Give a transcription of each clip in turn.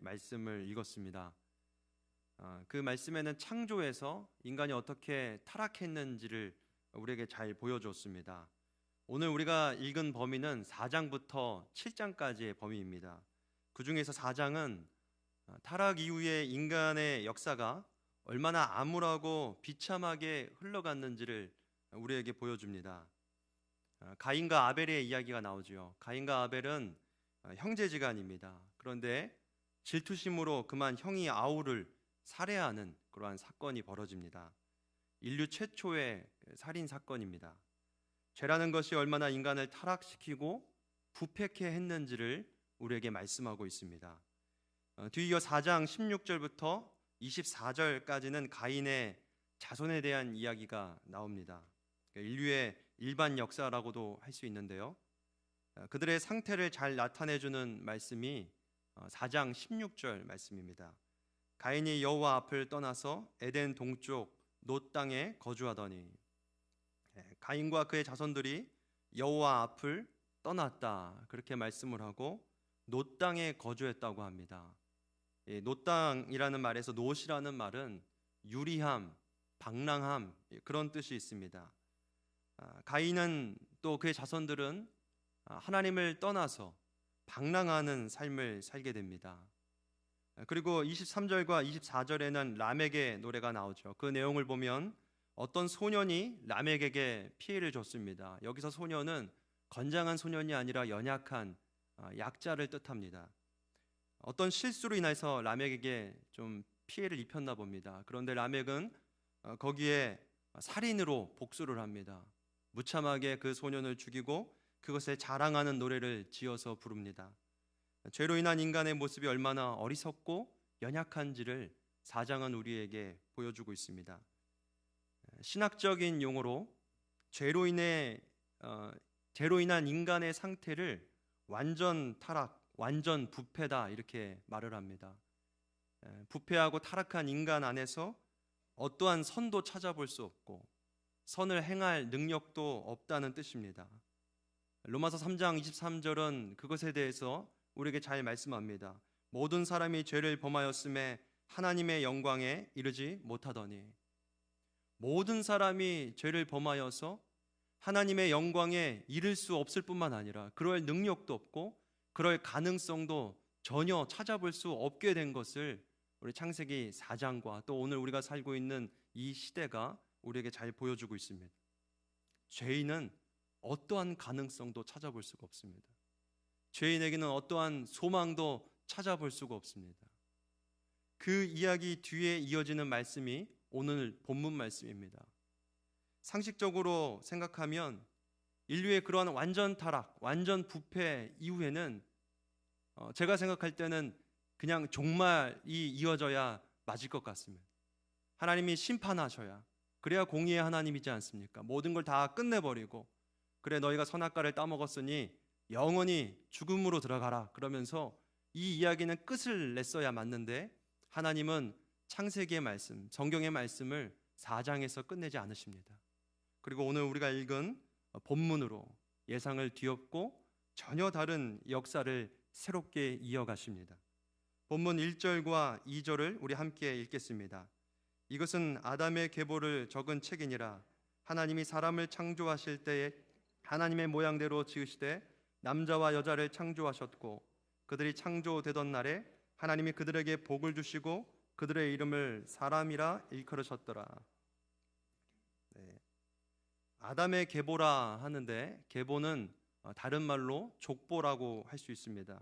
말씀을 읽었습니다. 그 말씀에는 창조에서 인간이 어떻게 타락했는지를 우리에게 잘 보여줬습니다. 오늘 우리가 읽은 범위는 4장부터 7장까지의 범위입니다. 그 중에서 4장은 타락 이후의 인간의 역사가 얼마나 암울하고 비참하게 흘러갔는지를 우리에게 보여줍니다. 가인과 아벨의 이야기가 나오죠. 가인과 아벨은 형제지간입니다. 그런데 질투심으로 그만 형이 아우를 살해하는 그러한 사건이 벌어집니다. 인류 최초의 살인 사건입니다. 죄라는 것이 얼마나 인간을 타락시키고 부패케 했는지를 우리에게 말씀하고 있습니다. 뒤이어 4장 16절부터 24절까지는 가인의 자손에 대한 이야기가 나옵니다. 인류의 일반 역사라고도 할 수 있는데요. 그들의 상태를 잘 나타내주는 말씀이 4장 16절 말씀입니다. 가인이 여호와 앞을 떠나서 에덴 동쪽 놋 땅에 거주하더니, 가인과 그의 자손들이 여호와 앞을 떠났다, 그렇게 말씀을 하고 놋 땅에 거주했다고 합니다. 놋 땅이라는 말에서 놋이라는 말은 유리함, 방랑함, 그런 뜻이 있습니다. 가인은 또 그의 자손들은 하나님을 떠나서 방랑하는 삶을 살게 됩니다. 그리고 23절과 24절에는 라멕의 노래가 나오죠. 그 내용을 보면 어떤 소년이 라멕에게 피해를 줬습니다. 여기서 소년은 건장한 소년이 아니라 연약한 약자를 뜻합니다. 어떤 실수로 인해서 라멕에게 좀 피해를 입혔나 봅니다. 그런데 라멕은 거기에 살인으로 복수를 합니다. 무참하게 그 소년을 죽이고 그것에 자랑하는 노래를 지어서 부릅니다. 죄로 인한 인간의 모습이 얼마나 어리석고 연약한지를 4장은 우리에게 보여주고 있습니다. 신학적인 용어로 죄로 인한 인간의 상태를 완전 타락, 완전 부패다, 이렇게 말을 합니다. 부패하고 타락한 인간 안에서 어떠한 선도 찾아볼 수 없고 선을 행할 능력도 없다는 뜻입니다. 로마서 3장 23절은 그것에 대해서 우리에게 잘 말씀합니다. 모든 사람이 죄를 범하였음에 하나님의 영광에 이르지 못하더니, 모든 사람이 죄를 범하여서 하나님의 영광에 이를 수 없을 뿐만 아니라 그럴 능력도 없고 그럴 가능성도 전혀 찾아볼 수 없게 된 것을 우리 창세기 4장과 또 오늘 우리가 살고 있는 이 시대가 우리에게 잘 보여주고 있습니다. 죄인은 어떠한 가능성도 찾아볼 수가 없습니다. 죄인에게는 어떠한 소망도 찾아볼 수가 없습니다. 그 이야기 뒤에 이어지는 말씀이 오늘 본문 말씀입니다. 상식적으로 생각하면 인류의 그러한 완전 타락, 완전 부패 이후에는 제가 생각할 때는 그냥 종말이 이어져야 맞을 것 같습니다. 하나님이 심판하셔야, 그래야 공의의 하나님이지 않습니까? 모든 걸 다 끝내버리고, 그래 너희가 선악과를 따먹었으니 영원히 죽음으로 들어가라, 그러면서 이 이야기는 끝을 냈어야 맞는데 하나님은 창세기의 말씀, 성경의 말씀을 4장에서 끝내지 않으십니다. 그리고 오늘 우리가 읽은 본문으로 예상을 뒤엎고 전혀 다른 역사를 새롭게 이어가십니다. 본문 1절과 2절을 우리 함께 읽겠습니다. 이것은 아담의 계보를 적은 책이니라. 하나님이 사람을 창조하실 때에 하나님의 모양대로 지으시되 남자와 여자를 창조하셨고, 그들이 창조되던 날에 하나님이 그들에게 복을 주시고 그들의 이름을 사람이라 일컬으셨더라. 아담의 계보라 하는데, 계보는 다른 말로 족보라고 할 수 있습니다.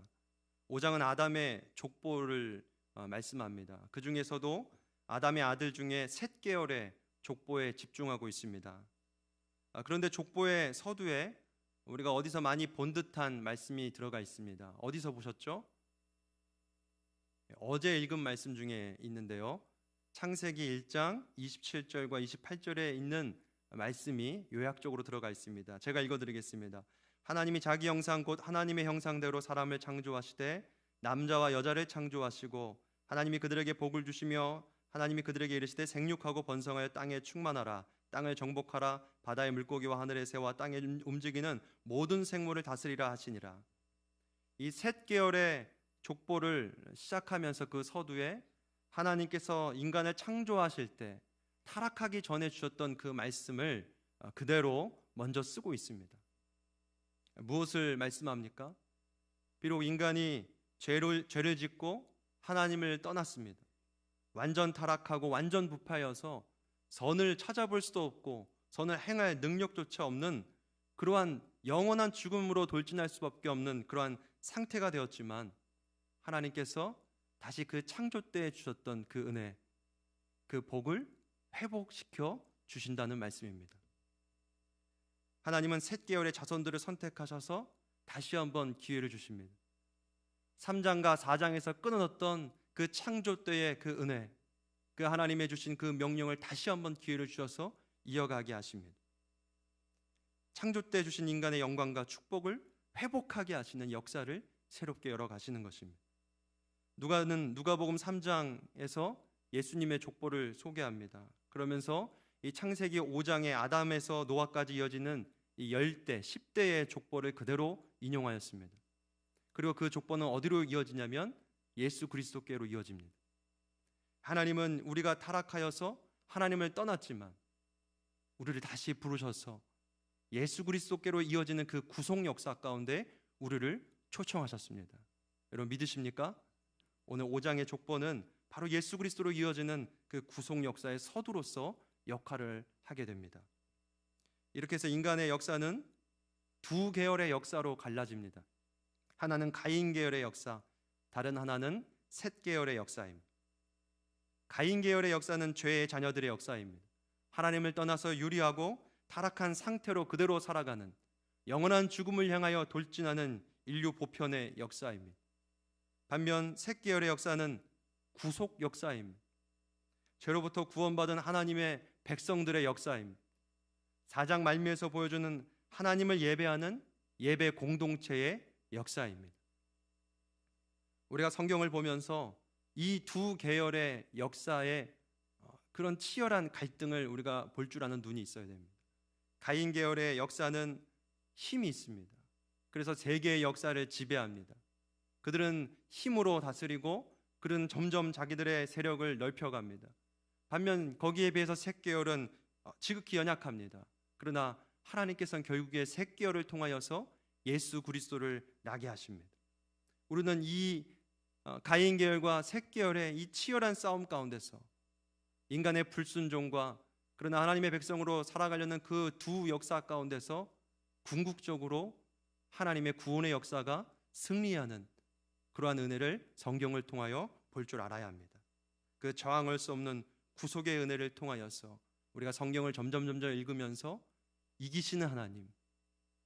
5장은 아담의 족보를 말씀합니다. 그 중에서도 아담의 아들 중에 셋 계열의 족보에 집중하고 있습니다. 그런데 족보의 서두에 우리가 어디서 많이 본 듯한 말씀이 들어가 있습니다. 어디서 보셨죠? 어제 읽은 말씀 중에 있는데요. 창세기 1장 27절과 28절에 있는 말씀이 요약적으로 들어가 있습니다. 제가 읽어드리겠습니다. 하나님이 자기 형상 곧 하나님의 형상대로 사람을 창조하시되 남자와 여자를 창조하시고, 하나님이 그들에게 복을 주시며 하나님이 그들에게 이르시되 생육하고 번성하여 땅에 충만하라. 땅을 정복하라. 바다의 물고기와 하늘의 새와 땅에 움직이는 모든 생물을 다스리라 하시니라. 이 셋 계열의 족보를 시작하면서 그 서두에 하나님께서 인간을 창조하실 때 타락하기 전에 주셨던 그 말씀을 그대로 먼저 쓰고 있습니다. 무엇을 말씀합니까? 비록 인간이 죄를 짓고 하나님을 떠났습니다. 완전 타락하고 완전 부패하여서 선을 찾아볼 수도 없고 선을 행할 능력조차 없는 그러한 영원한 죽음으로 돌진할 수밖에 없는 그러한 상태가 되었지만 하나님께서 다시 그 창조 때에 주셨던 그 은혜, 그 복을 회복시켜 주신다는 말씀입니다. 하나님은 셋 계열의 자손들을 선택하셔서 다시 한번 기회를 주십니다. 3장과 4장에서 끊어졌던 그 창조 때의 그 은혜, 그 하나님의 주신 그 명령을 다시 한번 기회를 주셔서 이어가게 하십니다. 창조 때 주신 인간의 영광과 축복을 회복하게 하시는 역사를 새롭게 열어가시는 것입니다. 누가복음 3장에서 예수님의 족보를 소개합니다. 그러면서 이 창세기 5장의 아담에서 노아까지 이어지는 이 10대, 10대의 족보를 그대로 인용하였습니다. 그리고 그 족보는 어디로 이어지냐면 예수 그리스도께로 이어집니다. 하나님은 우리가 타락하여서 하나님을 떠났지만 우리를 다시 부르셔서 예수 그리스도께로 이어지는 그 구속 역사 가운데 우리를 초청하셨습니다. 여러분 믿으십니까? 오늘 5장의 족보는 바로 예수 그리스도로 이어지는 그 구속 역사의 서두로서 역할을 하게 됩니다. 이렇게 해서 인간의 역사는 두 계열의 역사로 갈라집니다. 하나는 가인 계열의 역사, 다른 하나는 셋 계열의 역사입니다. 가인 계열의 역사는 죄의 자녀들의 역사입니다. 하나님을 떠나서 유리하고 타락한 상태로 그대로 살아가는 영원한 죽음을 향하여 돌진하는 인류 보편의 역사입니다. 반면 셋 계열의 역사는 구속 역사입니다. 죄로부터 구원받은 하나님의 백성들의 역사입니다. 4장 말미에서 보여주는 하나님을 예배하는 예배 공동체의 역사입니다. 우리가 성경을 보면서 이 두 계열의 역사의 그런 치열한 갈등을 우리가 볼 줄 아는 눈이 있어야 됩니다. 가인 계열의 역사는 힘이 있습니다. 그래서 세계의 역사를 지배합니다. 그들은 힘으로 다스리고 그들은 점점 자기들의 세력을 넓혀갑니다. 반면 거기에 비해서 셋 계열은 지극히 연약합니다. 그러나 하나님께서는 결국에 셋 계열을 통하여서 예수 그리스도를 나게 하십니다. 우리는 이 가인 계열과 셋 계열의 이 치열한 싸움 가운데서 인간의 불순종과 그러나 하나님의 백성으로 살아가려는 그 두 역사 가운데서 궁극적으로 하나님의 구원의 역사가 승리하는 그러한 은혜를 성경을 통하여 볼 줄 알아야 합니다. 그 저항할 수 없는 구속의 은혜를 통하여서 우리가 성경을 점점 읽으면서 이기시는 하나님,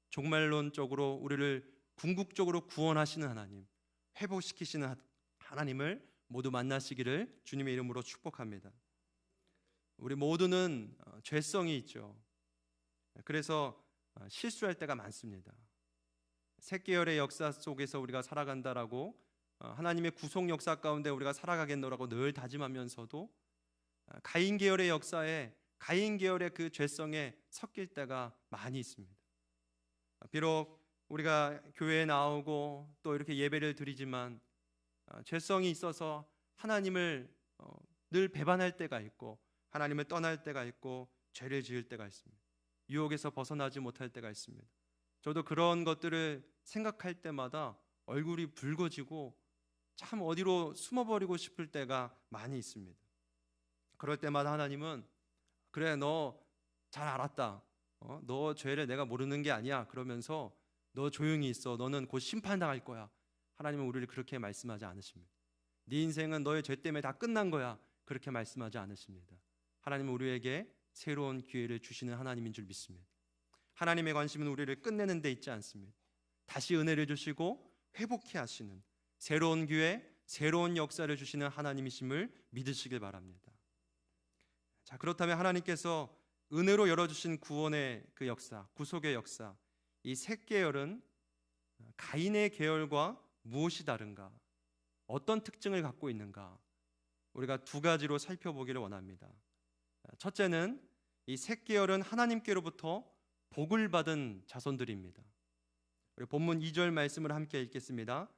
종말론적으로 우리를 궁극적으로 구원하시는 하나님, 회복시키시는 하나님을 모두 만나시기를 주님의 이름으로 축복합니다. 우리 모두는 죄성이 있죠. 그래서 실수할 때가 많습니다. 셋 계열의 역사 속에서 우리가 살아간다라고 하나님의 구속 역사 가운데 우리가 살아가겠노라고 늘 다짐하면서도 가인 계열의 역사에 가인 계열의 그 죄성에 섞일 때가 많이 있습니다. 비록 우리가 교회에 나오고 또 이렇게 예배를 드리지만 죄성이 있어서 하나님을 늘 배반할 때가 있고 하나님을 떠날 때가 있고 죄를 지을 때가 있습니다. 유혹에서 벗어나지 못할 때가 있습니다. 저도 그런 것들을 생각할 때마다 얼굴이 붉어지고 참 어디로 숨어버리고 싶을 때가 많이 있습니다. 그럴 때마다 하나님은 그래 너 잘 알았다. 너 죄를 내가 모르는 게 아니야. 그러면서 너 조용히 있어. 너는 곧 심판당할 거야. 하나님은 우리를 그렇게 말씀하지 않으십니다. 네 인생은 너의 죄 때문에 다 끝난 거야. 그렇게 말씀하지 않으십니다. 하나님은 우리에게 새로운 기회를 주시는 하나님인 줄 믿습니다. 하나님의 관심은 우리를 끝내는 데 있지 않습니다. 다시 은혜를 주시고 회복해 하시는 새로운 기회, 새로운 역사를 주시는 하나님이심을 믿으시길 바랍니다. 자, 그렇다면 하나님께서 은혜로 열어주신 구원의 그 역사, 구속의 역사, 이 셋 계열은 가인의 계열과 무엇이 다른가? 어떤 특징을 갖고 있는가? 우리가 두 가지로 살펴보기를 원합니다. 첫째는 이 셋 계열은 하나님께로부터 복을 받은 자손들입니다. 우리 본문 2절 말씀을 함께 읽겠습니다.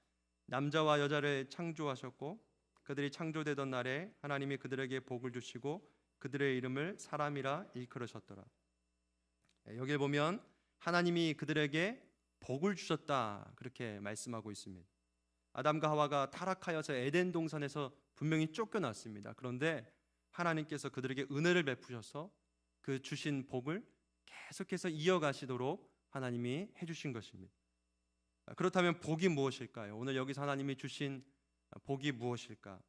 남자와 여자를 창조하셨고 그들이 창조되던 날에 하나님이 그들에게 복을 주시고 그들의 이름을 사람이라 일컬으셨더라. 여기에 보면 하나님이 그들에게 복을 주셨다 그렇게 말씀하고 있습니다. 아담과 하와가 타락하여서 에덴 동산에서 분명히 쫓겨났습니다. 그런데 하나님께서 그들에게 은혜를 베푸셔서 그 주신 복을 계속해서 이어가시도록 하나님이 해주신 것입니다. 그렇다면 복이 무엇일까요? 오늘 여기서 하나님이 주신 복이 무엇일까?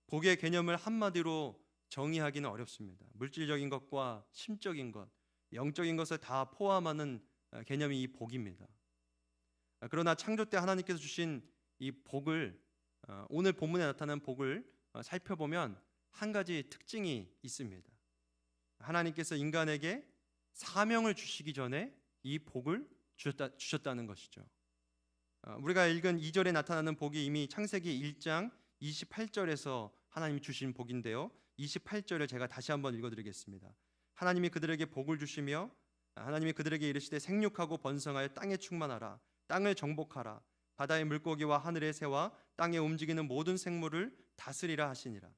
복의 개념을 한마디로 정의하기는 어렵습니다. 물질적인 것과 심적인 것, 영적인 것을 다 포함하는 개념이 이 복입니다. 그러나 창조 때 하나님께서 주신 이 복을, 오늘 본문에 나타난 복을 살펴보면 한 가지 특징이 있습니다. 하나님께서 인간에게 사명을 주시기 전에 이 복을 주셨다는 것이죠. 우리가 읽은 2절에 나타나는 복이 이미 창세기 1장 28절에서 하나님이 주신 복인데요, 28절을 제가 다시 한번 읽어드리겠습니다. 하나님이 그들에게 복을 주시며 하나님이 그들에게 이르시되 생육하고 번성하여 땅에 충만하라. 땅을 정복하라. 바다의 물고기와 하늘의 새와 땅에 움직이는 모든 생물을 다스리라 하시니라.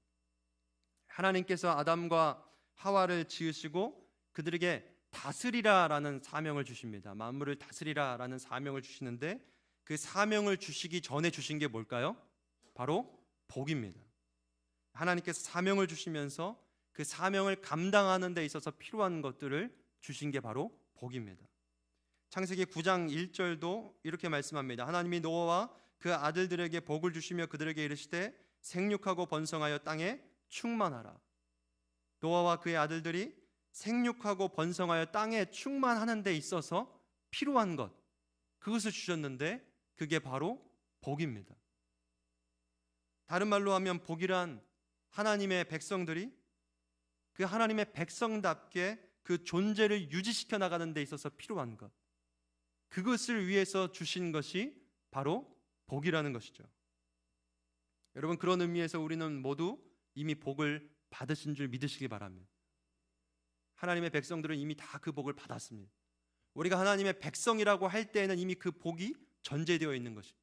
하나님께서 아담과 하와를 지으시고 그들에게 다스리라라는 사명을 주십니다. 만물을 다스리라라는 사명을 주시는데 그 사명을 주시기 전에 주신 게 뭘까요? 바로 복입니다. 하나님께서 사명을 주시면서 그 사명을 감당하는 데 있어서 필요한 것들을 주신 게 바로 복입니다. 창세기 9장 1절도 이렇게 말씀합니다. 하나님이 노아와 그 아들들에게 복을 주시며 그들에게 이르시되 생육하고 번성하여 땅에 충만하라. 노아와 그의 아들들이 생육하고 번성하여 땅에 충만하는 데 있어서 필요한 것, 그것을 주셨는데 그게 바로 복입니다. 다른 말로 하면 복이란 하나님의 백성들이 그 하나님의 백성답게 그 존재를 유지시켜 나가는 데 있어서 필요한 것, 그것을 위해서 주신 것이 바로 복이라는 것이죠. 여러분, 그런 의미에서 우리는 모두 이미 복을 받으신 줄 믿으시기 바랍니다. 하나님의 백성들은 이미 다 그 복을 받았습니다. 우리가 하나님의 백성이라고 할 때에는 이미 그 복이 전제되어 있는 것입니다.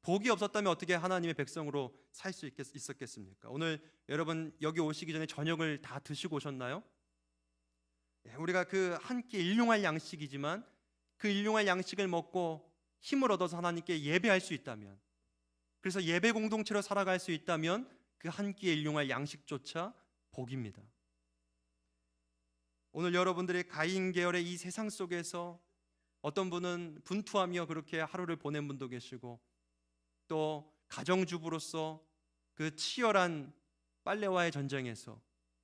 복이 없었다면 어떻게 하나님의 백성으로 살 수 있었겠습니까? 오늘 여러분 여기 오시기 전에 저녁을 다 드시고 오셨나요? 우리가 그 한 끼 일용할 양식이지만 그 일용할 양식을 먹고 힘을 얻어서 하나님께 예배할 수 있다면, 그래서 예배 공동체로 살아갈 수 있다면 그 한 끼에 일용할 양식조차 복입니다. 오늘 여러분들이 가인 계열의 이 세상 속에서 어떤 분은 분투하며 그렇게 하루를 보낸 분도 계시고, 또 가정주부로서 그 치열한 빨래와의 전쟁에서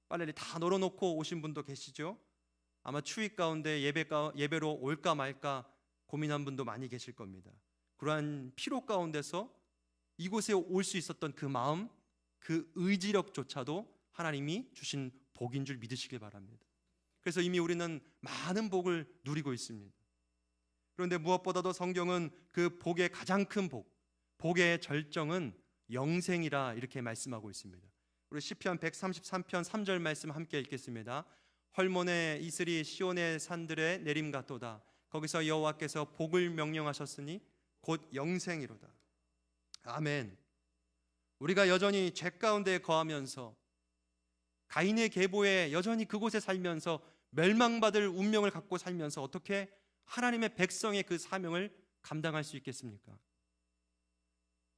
빨래를 다 널어놓고 오신 분도 계시죠. 아마 추위 가운데 예배로 올까 말까 고민한 분도 많이 계실 겁니다. 그러한 피로 가운데서 이곳에 올 수 있었던 그 마음, 그 의지력조차도 하나님이 주신 복인 줄 믿으시길 바랍니다. 그래서 이미 우리는 많은 복을 누리고 있습니다. 그런데 무엇보다도 성경은 그 복의 가장 큰 복의 절정은 영생이라 이렇게 말씀하고 있습니다. 우리 시편 133편 3절 말씀 함께 읽겠습니다. 헐몬의 이슬이 시온의 산들에 내림 같도다. 거기서 여호와께서 복을 명령하셨으니 곧 영생이로다. 아멘. 우리가 여전히 죄 가운데 거하면서 가인의 계보에 여전히 그곳에 살면서 멸망받을 운명을 갖고 살면서 어떻게 하나님의 백성의 그 사명을 감당할 수 있겠습니까?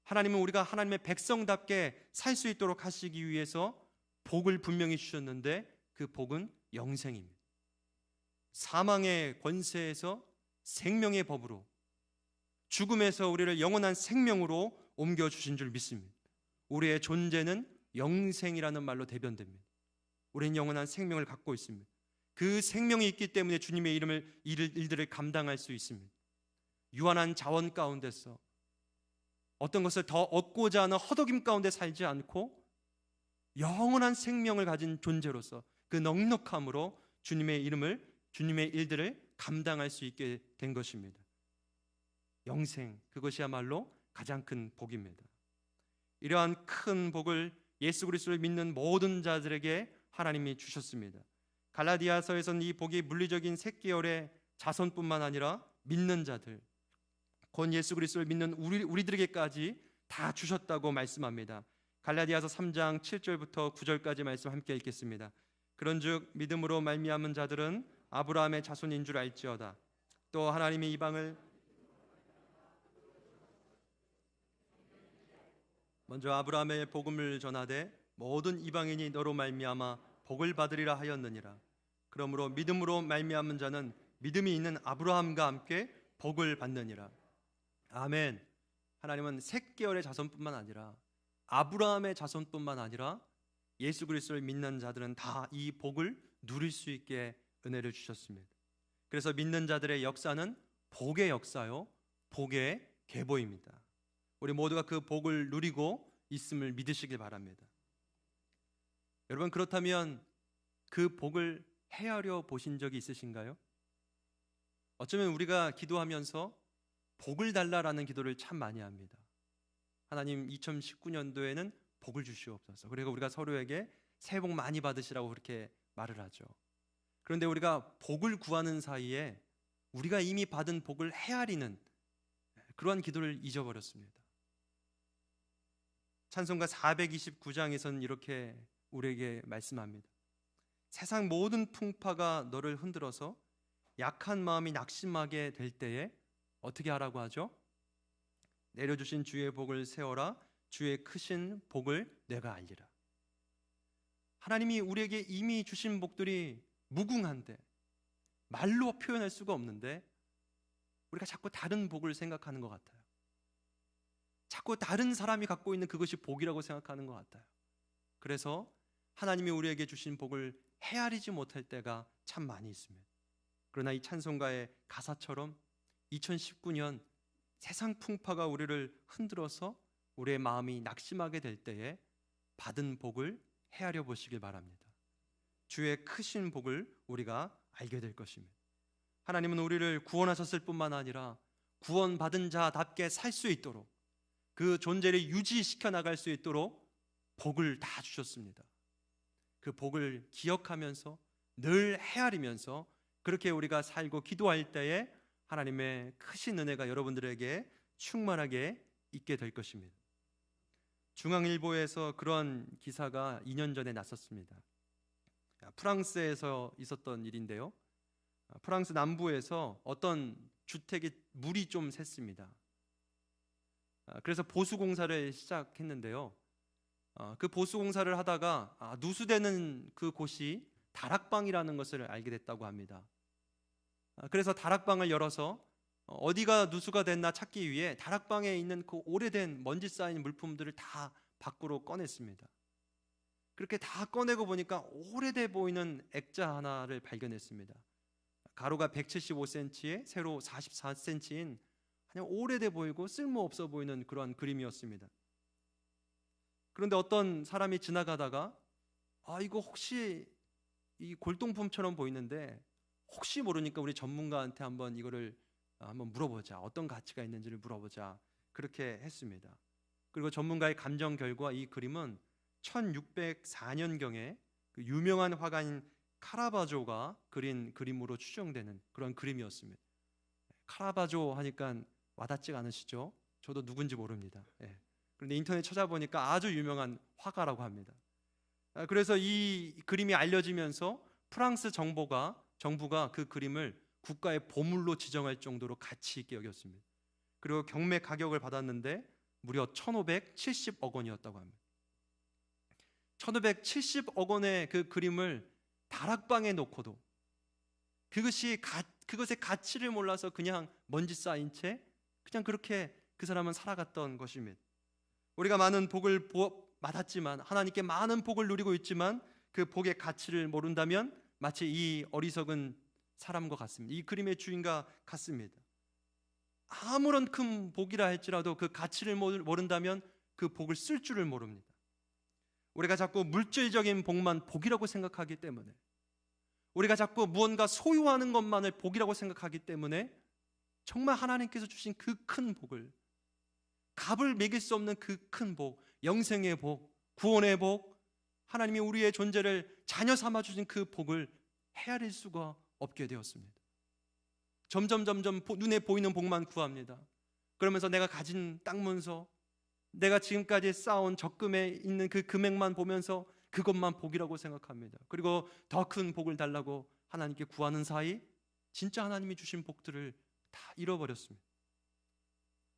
하나님은 우리가 하나님의 백성답게 살 수 있도록 하시기 위해서 복을 분명히 주셨는데 그 복은 영생입니다. 사망의 권세에서 생명의 법으로, 죽음에서 우리를 영원한 생명으로 옮겨주신 줄 믿습니다. 우리의 존재는 영생이라는 말로 대변됩니다. 우리는 영원한 생명을 갖고 있습니다. 그 생명이 있기 때문에 주님의 일들을 감당할 수 있습니다. 유한한 자원 가운데서 어떤 것을 더 얻고자 하는 허덕임 가운데 살지 않고 영원한 생명을 가진 존재로서 그 넉넉함으로 주님의 일들을 감당할 수 있게 된 것입니다. 영생, 그것이야말로 가장 큰 복입니다. 이러한 큰 복을 예수 그리스도를 믿는 모든 자들에게 하나님이 주셨습니다. 갈라디아서에서는 이 복이 물리적인 셋계열의 자손뿐만 아니라 믿는 자들, 곧 예수 그리스도를 믿는 우리들에게까지 다 주셨다고 말씀합니다. 갈라디아서 3장 7절부터 9절까지 말씀 함께 읽겠습니다. 그런즉 믿음으로 말미암은 자들은 아브라함의 자손인 줄 알지어다. 또 하나님이 이방을 먼저 아브라함의 복음을 전하되 모든 이방인이 너로 말미암아 복을 받으리라 하였느니라. 그러므로 믿음으로 말미암은 자는 믿음이 있는 아브라함과 함께 복을 받느니라. 아멘. 하나님은 셋계열의 자손뿐만 아니라 아브라함의 자손뿐만 아니라 예수 그리스도를 믿는 자들은 다 이 복을 누릴 수 있게 은혜를 주셨습니다. 그래서 믿는 자들의 역사는 복의 역사요, 복의 계보입니다. 우리 모두가 그 복을 누리고 있음을 믿으시길 바랍니다. 여러분, 그렇다면 그 복을 헤아려 보신 적이 있으신가요? 어쩌면 우리가 기도하면서 복을 달라라는 기도를 참 많이 합니다. 하나님 2019년도에는 복을 주시옵소서. 그리고 우리가 서로에게 새해 복 많이 받으시라고 그렇게 말을 하죠. 그런데 우리가 복을 구하는 사이에 우리가 이미 받은 복을 헤아리는 그러한 기도를 잊어버렸습니다. 찬송가 429장에서는 이렇게 우리에게 말씀합니다. 세상 모든 풍파가 너를 흔들어서 약한 마음이 낙심하게 될 때에 어떻게 하라고 하죠? 내려주신 주의 복을 세워라. 주의 크신 복을 내가 알리라. 하나님이 우리에게 이미 주신 복들이 무궁한데 말로 표현할 수가 없는데 우리가 자꾸 다른 복을 생각하는 것 같아요. 자꾸 다른 사람이 갖고 있는 그것이 복이라고 생각하는 것 같아요. 그래서 하나님이 우리에게 주신 복을 헤아리지 못할 때가 참 많이 있습니다. 그러나 이 찬송가의 가사처럼 2019년 세상 풍파가 우리를 흔들어서 우리의 마음이 낙심하게 될 때에 받은 복을 헤아려 보시길 바랍니다. 주의 크신 복을 우리가 알게 될 것입니다. 하나님은 우리를 구원하셨을 뿐만 아니라 구원받은 자답게 살 수 있도록 그 존재를 유지시켜 나갈 수 있도록 복을 다 주셨습니다. 그 복을 기억하면서 늘 헤아리면서 그렇게 우리가 살고 기도할 때에 하나님의 크신 은혜가 여러분들에게 충만하게 있게 될 것입니다. 중앙일보에서 그런 기사가 2년 전에 났었습니다. 프랑스에서 있었던 일인데요. 프랑스 남부에서 어떤 주택에 물이 좀 샜습니다. 그래서 보수공사를 시작했는데요. 그 보수공사를 하다가 누수되는 그 곳이 다락방이라는 것을 알게 됐다고 합니다. 그래서 다락방을 열어서 어디가 누수가 됐나 찾기 위해 다락방에 있는 그 오래된 먼지 쌓인 물품들을 다 밖으로 꺼냈습니다. 그렇게 다 꺼내고 보니까 오래돼 보이는 액자 하나를 발견했습니다. 가로가 175cm에 세로 44cm인 그냥 오래돼 보이고 쓸모없어 보이는 그런 그림이었습니다. 그런데 어떤 사람이 지나가다가 이거 혹시 이 골동품처럼 보이는데 혹시 모르니까 우리 전문가한테 한번 이거를 한번 물어보자. 어떤 가치가 있는지를 물어보자. 그렇게 했습니다. 그리고 전문가의 감정 결과 이 그림은 1604년경에 그 유명한 화가인 카라바조가 그린 그림으로 추정되는 그런 그림이었습니다. 카라바조 하니까 와닿지가 않으시죠? 저도 누군지 모릅니다. 그런데 인터넷 찾아보니까 아주 유명한 화가라고 합니다. 그래서 이 그림이 알려지면서 프랑스 정부가 그 그림을 국가의 보물로 지정할 정도로 가치 있게 여겼습니다. 그리고 경매 가격을 받았는데 무려 1570억 원이었다고 합니다. 1570억 원의 그 그림을 다락방에 놓고도 그것의 가치를 몰라서 그냥 먼지 쌓인 채 그냥 그렇게 그 사람은 살아갔던 것입니다. 우리가 많은 복을 받았지만 하나님께 많은 복을 누리고 있지만 그 복의 가치를 모른다면 마치 이 어리석은 사람과 같습니다. 이 그림의 주인과 같습니다. 아무런 큰 복이라 할지라도 그 가치를 모른다면 그 복을 쓸 줄을 모릅니다. 우리가 자꾸 물질적인 복만 복이라고 생각하기 때문에 우리가 자꾸 무언가 소유하는 것만을 복이라고 생각하기 때문에 정말 하나님께서 주신 그 큰 복을 값을 매길 수 없는 그 큰 복, 영생의 복, 구원의 복, 하나님이 우리의 존재를 자녀 삼아 주신 그 복을 헤아릴 수가 없게 되었습니다. 점점 눈에 보이는 복만 구합니다. 그러면서 내가 가진 땅 문서, 내가 지금까지 쌓아온 적금에 있는 그 금액만 보면서 그것만 복이라고 생각합니다. 그리고 더 큰 복을 달라고 하나님께 구하는 사이 진짜 하나님이 주신 복들을 다 잃어버렸습니다.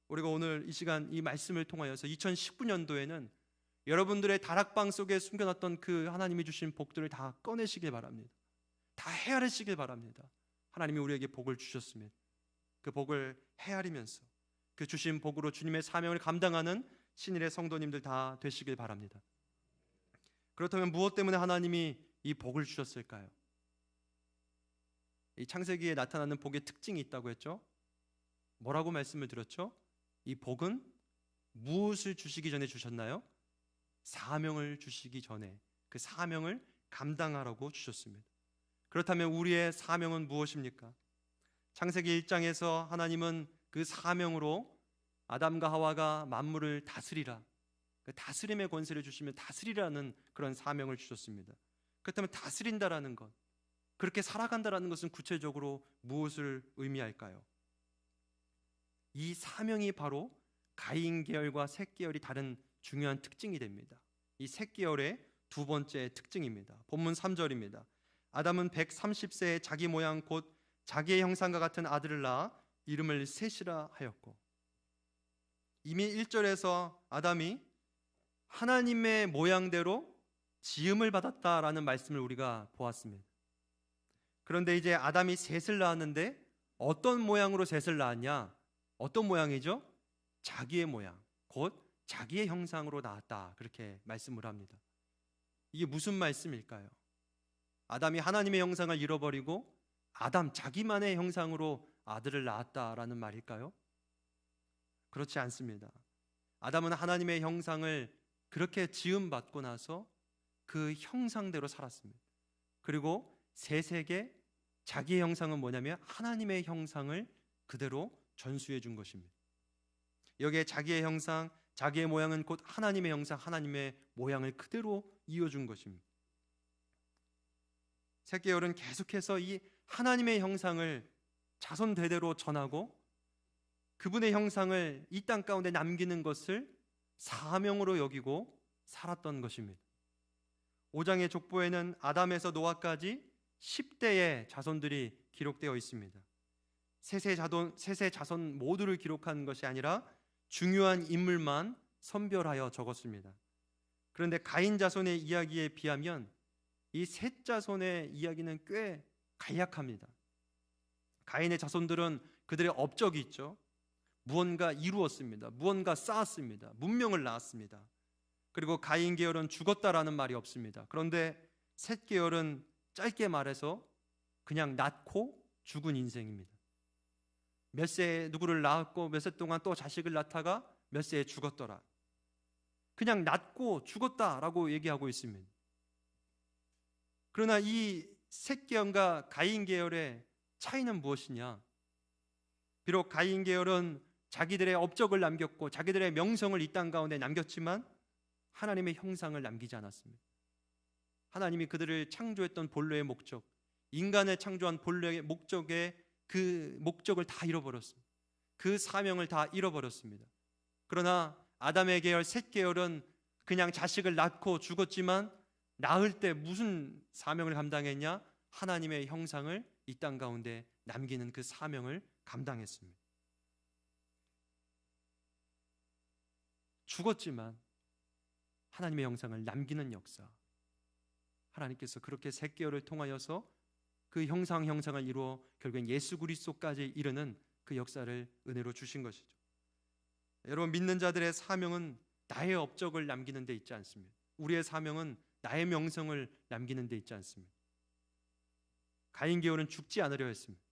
우리가 오늘 이 시간 이 말씀을 통하여서 2019년도에는 여러분들의 다락방 속에 숨겨놨던 그 하나님이 주신 복들을 다 꺼내시길 바랍니다. 다 헤아리시길 바랍니다. 하나님이 우리에게 복을 주셨으면 그 복을 헤아리면서 그 주신 복으로 주님의 사명을 감당하는 신일의 성도님들 다 되시길 바랍니다. 그렇다면 무엇 때문에 하나님이 이 복을 주셨을까요? 이 창세기에 나타나는 복의 특징이 있다고 했죠? 뭐라고 말씀을 드렸죠? 이 복은 무엇을 주시기 전에 주셨나요? 사명을 주시기 전에 그 사명을 감당하라고 주셨습니다. 그렇다면 우리의 사명은 무엇입니까? 창세기 1장에서 하나님은 그 사명으로 아담과 하와가 만물을 다스리라, 그 다스림의 권세를 주시면 다스리라는 그런 사명을 주셨습니다. 그렇다면 다스린다라는 것, 그렇게 살아간다라는 것은 구체적으로 무엇을 의미할까요? 이 사명이 바로 가인 계열과 셋 계열이 다른 중요한 특징이 됩니다. 이 셋 계열의 두 번째 특징입니다. 본문 3절입니다. 아담은 130세에 자기 모양 곧 자기의 형상과 같은 아들을 낳아 이름을 셋이라 하였고, 이미 1절에서 아담이 하나님의 모양대로 지음을 받았다라는 말씀을 우리가 보았습니다. 그런데 이제 아담이 셋을 낳았는데 어떤 모양으로 셋을 낳았냐? 어떤 모양이죠? 자기의 모양, 곧 자기의 형상으로 낳았다, 그렇게 말씀을 합니다. 이게 무슨 말씀일까요? 아담이 하나님의 형상을 잃어버리고 아담 자기만의 형상으로 아들을 낳았다라는 말일까요? 그렇지 않습니다. 아담은 하나님의 형상을 그렇게 지음받고 나서 그 형상대로 살았습니다. 그리고 셋에게 자기의 형상은 뭐냐면 하나님의 형상을 그대로 전수해 준 것입니다. 여기에 자기의 형상, 자기의 모양은 곧 하나님의 형상, 하나님의 모양을 그대로 이어준 것입니다. 셋 계열은 계속해서 이 하나님의 형상을 자손 대대로 전하고 그분의 형상을 이 땅 가운데 남기는 것을 사명으로 여기고 살았던 것입니다. 5장의 족보에는 아담에서 노아까지 10대의 자손들이 기록되어 있습니다. 셋의 자손 모두를 기록한 것이 아니라 중요한 인물만 선별하여 적었습니다. 그런데 가인 자손의 이야기에 비하면 이 셋 자손의 이야기는 꽤 간략합니다. 가인의 자손들은 그들의 업적이 있죠. 무언가 이루었습니다. 무언가 쌓았습니다. 문명을 낳았습니다. 그리고 가인 계열은 죽었다라는 말이 없습니다. 그런데 셋 계열은 짧게 말해서 그냥 낳고 죽은 인생입니다. 몇 세에 누구를 낳았고 몇 세 동안 또 자식을 낳다가 몇 세에 죽었더라. 그냥 낳고 죽었다라고 얘기하고 있습니다. 그러나 이 셋 계열과 가인 계열의 차이는 무엇이냐? 비록 가인 계열은 자기들의 업적을 남겼고 자기들의 명성을 이 땅 가운데 남겼지만 하나님의 형상을 남기지 않았습니다. 하나님이 그들을 창조했던 본래의 목적, 인간을 창조한 본래의 목적의 그 목적을 다 잃어버렸습니다. 그 사명을 다 잃어버렸습니다. 그러나 아담의 계열, 셋 계열은 그냥 자식을 낳고 죽었지만 낳을 때 무슨 사명을 감당했냐? 하나님의 형상을 이 땅 가운데 남기는 그 사명을 감당했습니다. 죽었지만 하나님의 형상을 남기는 역사, 하나님께서 그렇게 셋 계열을 통하여서 그 형상을 이루어 결국엔 예수 그리스도까지 이르는 그 역사를 은혜로 주신 것이죠. 여러분, 믿는 자들의 사명은 나의 업적을 남기는 데 있지 않습니다. 우리의 사명은 나의 명성을 남기는 데 있지 않습니다. 가인 계열은 죽지 않으려 했습니다.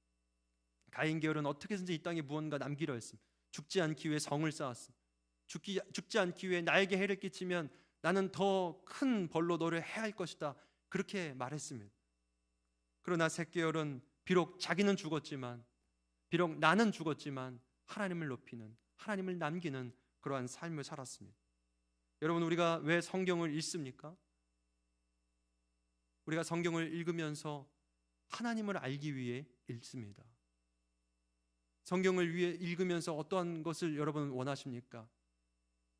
가인 계열은 어떻게든지 이 땅에 무언가 남기려 했습니다. 죽지 않기 위해 성을 쌓았습니다. 죽지 않기 위해 나에게 해를 끼치면 나는 더 큰 벌로 너를 해할 것이다, 그렇게 말했습니다. 그러나 셋 계열은 비록 자기는 죽었지만, 비록 나는 죽었지만 하나님을 높이는, 하나님을 남기는 그러한 삶을 살았습니다. 여러분, 우리가 왜 성경을 읽습니까? 우리가 성경을 읽으면서 하나님을 알기 위해 읽습니다. 성경을 위해 읽으면서 어떠한 것을 여러분 원하십니까?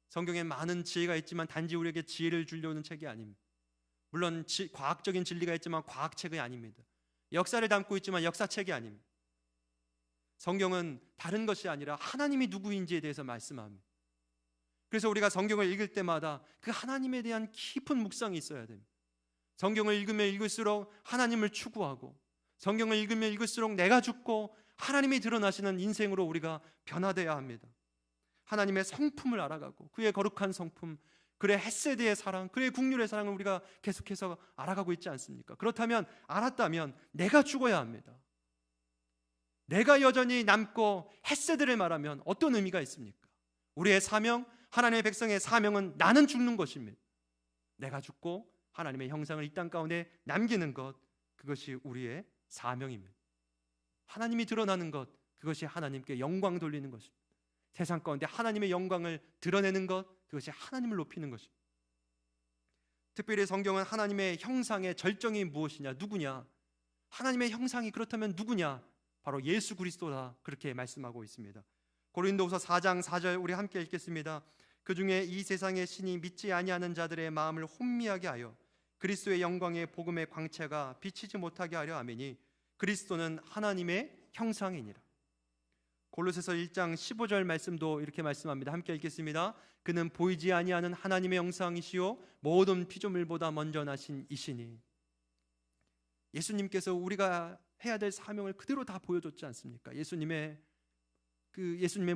성경에 많은 지혜가 있지만 단지 우리에게 지혜를 주려는 책이 아닙니다. 물론 과학적인 진리가 있지만 과학책이 아닙니다. 역사를 담고 있지만 역사책이 아닙니다. 성경은 다른 것이 아니라 하나님이 누구인지에 대해서 말씀합니다. 그래서 우리가 성경을 읽을 때마다 그 하나님에 대한 깊은 묵상이 있어야 됩니다. 성경을 읽으면 읽을수록 하나님을 추구하고, 성경을 읽으면 읽을수록 내가 죽고 하나님이 드러나시는 인생으로 우리가 변화되어야 합니다. 하나님의 성품을 알아가고, 그의 거룩한 성품, 그의 헤세드의 사랑, 그의 국률의 사랑을 우리가 계속해서 알아가고 있지 않습니까? 그렇다면, 알았다면 내가 죽어야 합니다. 내가 여전히 남고 헤세드를 말하면 어떤 의미가 있습니까? 우리의 사명, 하나님의 백성의 사명은 나는 죽는 것입니다. 내가 죽고 하나님의 형상을 이 땅 가운데 남기는 것, 그것이 우리의 사명입니다. 하나님이 드러나는 것, 그것이 하나님께 영광 돌리는 것입니다. 세상 가운데 하나님의 영광을 드러내는 것, 그것이 하나님을 높이는 것입니다. 특별히 성경은 하나님의 형상의 절정이 무엇이냐, 누구냐, 하나님의 형상이 그렇다면 누구냐, 바로 예수 그리스도다, 그렇게 말씀하고 있습니다. 고린도후서 4장 4절 우리 함께 읽겠습니다. 그 중에 이 세상의 신이 믿지 아니하는 자들의 마음을 혼미하게 하여 그리스도의 영광의 복음의 광채가 비치지 못하게 하려 하매니 그리스도는 하나님의 형상이니라. 골로새서 1장 15절 말씀도 이렇게 말씀합니다. 함께 읽겠습니다. 그는 보이지 아니하는 하나님의 형상이시요 모든 피조물보다 먼저 나신 이시니. 예수님께서 우리가 해야 될 사명을 그대로 다 보여줬지 않습니까? 예수님의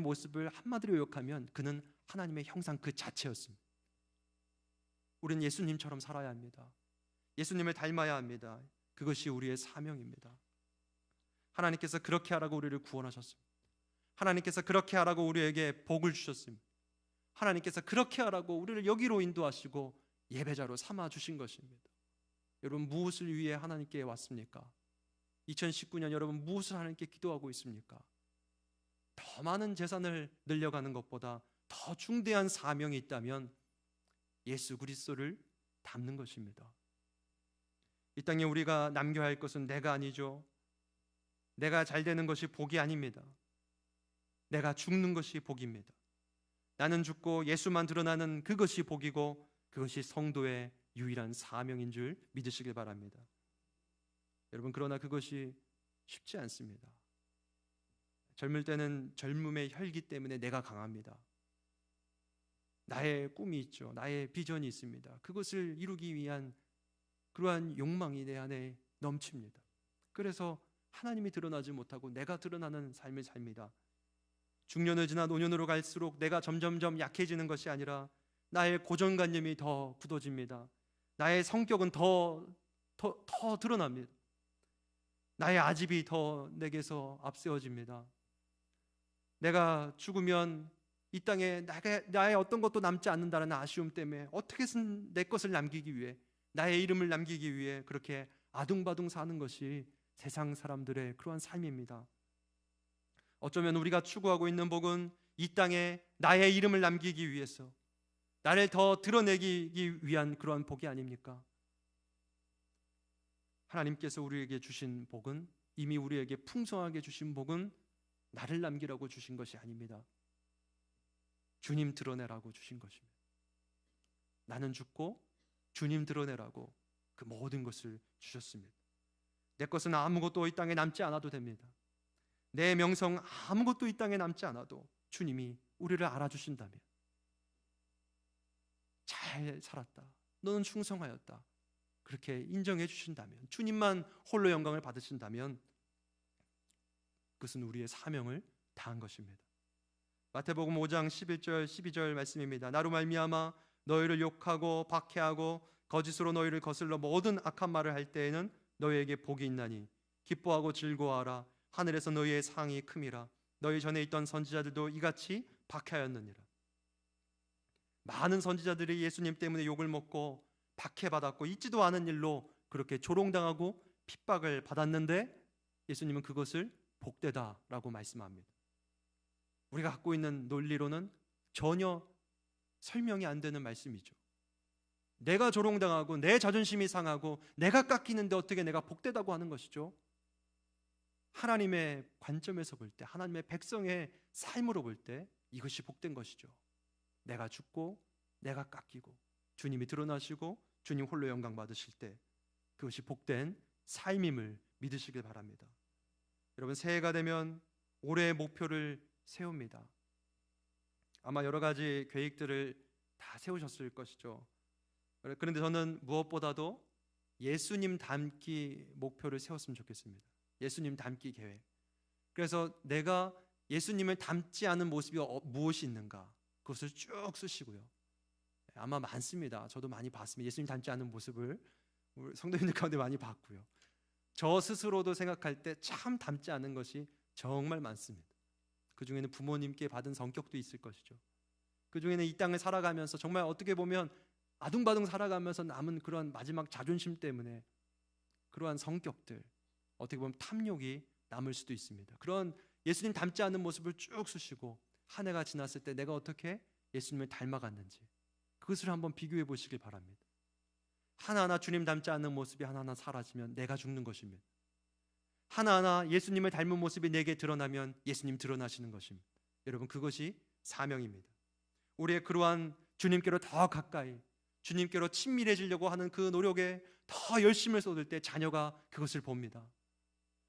모습을 한마디로 요약하면 그는 하나님의 형상 그 자체였습니다. 우리는 예수님처럼 살아야 합니다. 예수님을 닮아야 합니다. 그것이 우리의 사명입니다. 하나님께서 그렇게 하라고 우리를 구원하셨습니다. 하나님께서 그렇게 하라고 우리에게 복을 주셨습니다. 하나님께서 그렇게 하라고 우리를 여기로 인도하시고 예배자로 삼아 주신 것입니다. 여러분, 무엇을 위해 하나님께 왔습니까? 2019년 여러분 무엇을 하나님께 기도하고 있습니까? 더 많은 재산을 늘려가는 것보다 더 중대한 사명이 있다면 예수 그리스도를 닮는 것입니다. 이 땅에 우리가 남겨야 할 것은 내가 아니죠. 내가 잘 되는 것이 복이 아닙니다. 내가 죽는 것이 복입니다. 나는 죽고 예수만 드러나는 그것이 복이고, 그것이 성도의 유일한 사명인 줄 믿으시길 바랍니다. 여러분, 그러나 그것이 쉽지 않습니다. 젊을 때는 젊음의 혈기 때문에 내가 강합니다. 나의 꿈이 있죠. 나의 비전이 있습니다. 그것을 이루기 위한 그러한 욕망이 내 안에 넘칩니다. 그래서 하나님이 드러나지 못하고 내가 드러나는 삶을 삽니다. 중년을 지나 노년으로 갈수록 내가 점점점 약해지는 것이 아니라 나의 고정관념이 더 굳어집니다. 나의 성격은 더 드러납니다. 나의 아집이 더 내게서 앞세워집니다. 내가 죽으면 이 땅에 나의 어떤 것도 남지 않는다는 아쉬움 때문에 어떻게든 내 것을 남기기 위해, 나의 이름을 남기기 위해 그렇게 아둥바둥 사는 것이 세상 사람들의 그러한 삶입니다. 어쩌면 우리가 추구하고 있는 복은 이 땅에 나의 이름을 남기기 위해서, 나를 더 드러내기 위한 그러한 복이 아닙니까? 하나님께서 우리에게 주신 복은, 이미 우리에게 풍성하게 주신 복은 나를 남기라고 주신 것이 아닙니다. 주님 드러내라고 주신 것입니다. 나는 죽고 주님 드러내라고 그 모든 것을 주셨습니다. 내 것은 아무것도 이 땅에 남지 않아도 됩니다. 내 명성 아무것도 이 땅에 남지 않아도 주님이 우리를 알아주신다면, 잘 살았다, 너는 충성하였다, 그렇게 인정해 주신다면, 주님만 홀로 영광을 받으신다면 그것은 우리의 사명을 다한 것입니다. 마태복음 5장 11절 12절 말씀입니다. 나로 말미암아 너희를 욕하고 박해하고 거짓으로 너희를 거슬러 모든 악한 말을 할 때에는 너희에게 복이 있나니 기뻐하고 즐거워하라. 하늘에서 너희의 상이 큼이라. 너희 전에 있던 선지자들도 이같이 박해하였느니라. 많은 선지자들이 예수님 때문에 욕을 먹고 박해받았고 있지도 않은 일로 그렇게 조롱당하고 핍박을 받았는데 예수님은 그것을 복되다라고 말씀합니다. 우리가 갖고 있는 논리로는 전혀 설명이 안 되는 말씀이죠. 내가 조롱당하고 내 자존심이 상하고 내가 깎이는데 어떻게 내가 복되다고 하는 것이죠? 하나님의 관점에서 볼 때, 하나님의 백성의 삶으로 볼 때 이것이 복된 것이죠. 내가 죽고 내가 깎이고 주님이 드러나시고 주님 홀로 영광 받으실 때 그것이 복된 삶임을 믿으시길 바랍니다. 여러분, 새해가 되면 올해의 목표를 세웁니다. 아마 여러 가지 계획들을 다 세우셨을 것이죠. 그런데 저는 무엇보다도 예수님 닮기 목표를 세웠으면 좋겠습니다. 예수님 닮기 계획. 그래서 내가 예수님을 닮지 않은 모습이 무엇이 있는가, 그것을 쭉 쓰시고요. 아마 많습니다. 저도 많이 봤습니다. 예수님 닮지 않은 모습을 우리 성도님들 가운데 많이 봤고요. 저 스스로도 생각할 때 참 닮지 않은 것이 정말 많습니다. 그 중에는 부모님께 받은 성격도 있을 것이죠. 그 중에는 이 땅을 살아가면서 정말 어떻게 보면 아둥바둥 살아가면서 남은 그러한 마지막 자존심 때문에 그러한 성격들, 어떻게 보면 탐욕이 남을 수도 있습니다. 그런 예수님 닮지 않은 모습을 쭉 쓰시고 한 해가 지났을 때 내가 어떻게 예수님을 닮아갔는지 그것을 한번 비교해 보시길 바랍니다. 하나하나 주님 닮지 않는 모습이 하나하나 사라지면 내가 죽는 것입니다. 하나하나 예수님을 닮은 모습이 내게 드러나면 예수님 드러나시는 것입니다. 여러분, 그것이 사명입니다. 우리의 그러한 주님께로 더 가까이, 주님께로 친밀해지려고 하는 그 노력에 더 열심을 쏟을 때 자녀가 그것을 봅니다.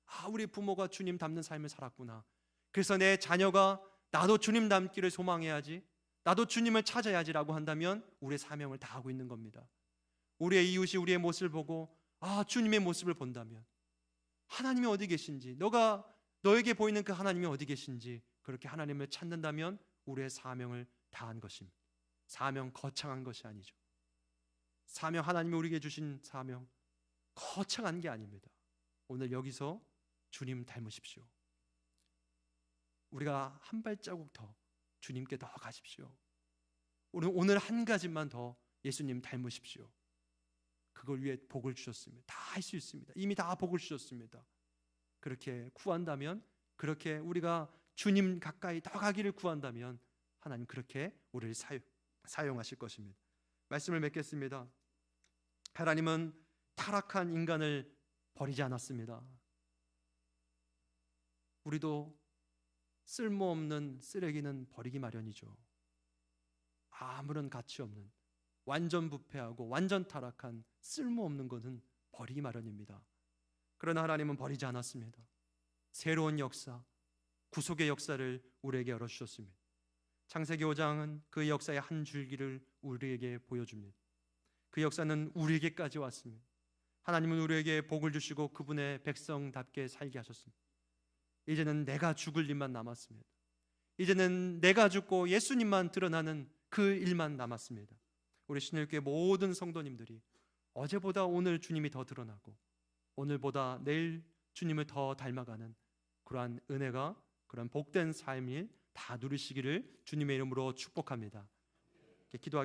아, 우리 부모가 주님 닮는 삶을 살았구나. 그래서 내 자녀가 나도 주님 닮기를 소망해야지, 나도 주님을 찾아야지라고 한다면 우리의 사명을 다하고 있는 겁니다. 우리의 이웃이 우리의 모습을 보고 아, 주님의 모습을 본다면, 하나님이 어디 계신지, 너에게 보이는 그 하나님이 어디 계신지 그렇게 하나님을 찾는다면 우리의 사명을 다한 것입니다. 사명 거창한 것이 아니죠. 사명, 하나님이 우리에게 주신 사명 거창한 게 아닙니다. 오늘 여기서 주님 닮으십시오. 우리가 한 발자국 더 주님께 더 가십시오. 오늘 한 가지만 더 예수님 닮으십시오. 그걸 위해 복을 주셨습니다. 다 할 수 있습니다. 이미 다 복을 주셨습니다. 그렇게 구한다면, 그렇게 우리가 주님 가까이 더 가기를 구한다면 하나님 그렇게 우리를 사용하실 것입니다. 말씀을 맺겠습니다. 하나님은 타락한 인간을 버리지 않았습니다. 우리도 쓸모없는 쓰레기는 버리기 마련이죠. 아무런 가치 없는, 완전 부패하고 완전 타락한 쓸모없는 것은 버리기 마련입니다. 그러나 하나님은 버리지 않았습니다. 새로운 역사, 구속의 역사를 우리에게 열어주셨습니다. 창세기 5장은 그 역사의 한 줄기를 우리에게 보여줍니다. 그 역사는 우리에게까지 왔습니다. 하나님은 우리에게 복을 주시고 그분의 백성답게 살게 하셨습니다. 이제는 내가 죽을 일만 남았습니다. 이제는 내가 죽고 예수님만 드러나는 그 일만 남았습니다. 우리 신일교회 모든 성도님들이 어제보다 오늘 주님이 더 드러나고 오늘보다 내일 주님을 더 닮아가는 그러한 은혜가, 그러한 복된 삶을 다 누리시기를 주님의 이름으로 축복합니다. 기도하겠습니다.